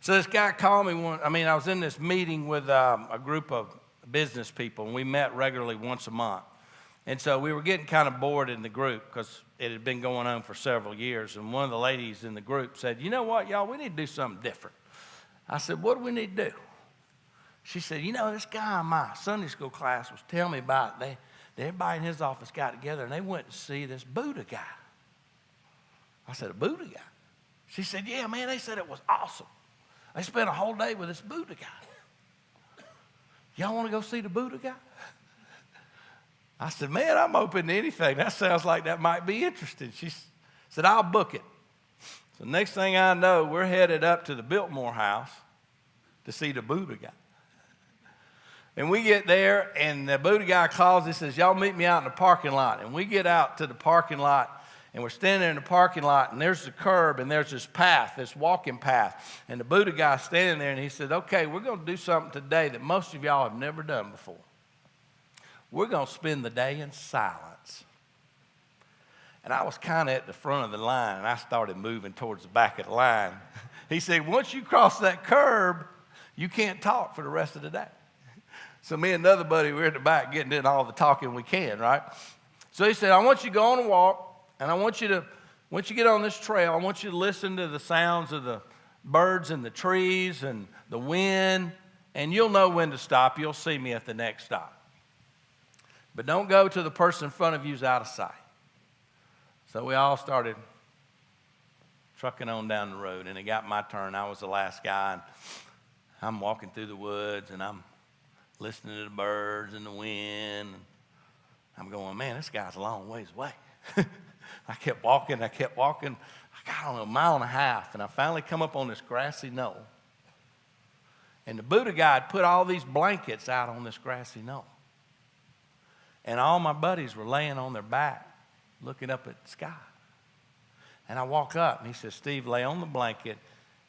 So this guy called me I was in this meeting with a group of business people, and we met regularly once a month. And so we were getting kind of bored in the group because it had been going on for several years. And one of the ladies in the group said, you know what, y'all, we need to do something different. I said, what do we need to do? She said, this guy in my Sunday school class was telling me about it. Everybody in his office got together, and they went to see this Buddha guy. I said, a Buddha guy? She said, yeah, man, they said it was awesome. They spent a whole day with this Buddha guy. Y'all want to go see the Buddha guy? I said, man, I'm open to anything. That sounds like that might be interesting. She said, I'll book it. So next thing I know, we're headed up to the Biltmore House to see the Buddha guy. And we get there, and the Buddha guy calls. He says, y'all meet me out in the parking lot. And we get out to the parking lot, and we're standing there in the parking lot, and there's the curb, and there's this path, this walking path. And the Buddha guy's standing there, and he said, okay, we're going to do something today that most of y'all have never done before. We're going to spend the day in silence. And I was kind of at the front of the line, and I started moving towards the back of the line. He said, once you cross that curb, you can't talk for the rest of the day. So me and another buddy, we're in the back getting in all the talking we can, right? So he said, I want you to go on a walk, and once you get on this trail, I want you to listen to the sounds of the birds and the trees and the wind, and you'll know when to stop. You'll see me at the next stop. But don't go till the person in front of you is out of sight. So we all started trucking on down the road, and it got my turn. I was the last guy, and I'm walking through the woods, and I'm listening to the birds and the wind. And I'm going, man, this guy's a long ways away. I kept walking. I got on a mile and a half, and I finally come up on this grassy knoll. And the Buddha guy had put all these blankets out on this grassy knoll. And all my buddies were laying on their back, looking up at the sky. And I walk up, and he says, Steve, lay on the blanket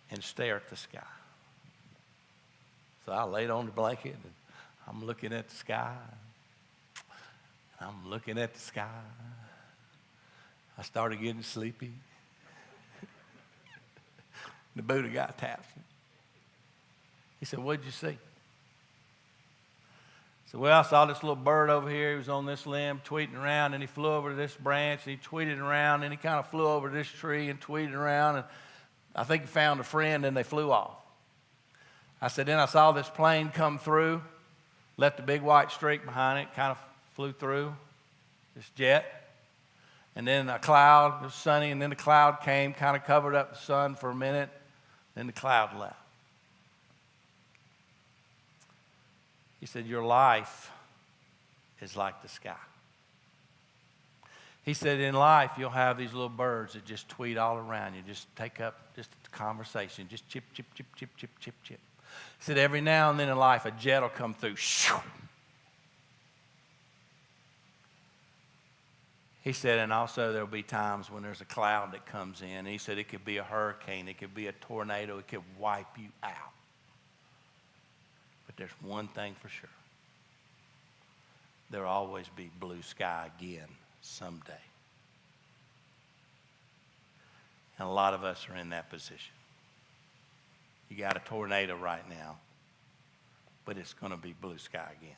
and stare at the sky. So I laid on the blanket, and I'm looking at the sky. I'm looking at the sky. I started getting sleepy. The Buddha guy taps me. He said, what'd you see? So, well, I saw this little bird over here. He was on this limb tweeting around, and he flew over to this branch, and he tweeted around, and he kind of flew over to this tree and tweeted around, and I think he found a friend, and they flew off. I said, then I saw this plane come through, left a big white streak behind it, kind of flew through this jet, and then a cloud, it was sunny, and then the cloud came, kind of covered up the sun for a minute, then the cloud left. He said, your life is like the sky. He said, in life, you'll have these little birds that just tweet all around you, just take up just a conversation, just chip, chip, chip, chip, chip, chip, chip. He said, every now and then in life, a jet will come through. Shoo. He said, and also there'll be times when there's a cloud that comes in. And he said, it could be a hurricane, it could be a tornado, it could wipe you out. But there's one thing for sure. There'll always be blue sky again someday. And a lot of us are in that position. You got a tornado right now, but it's going to be blue sky again.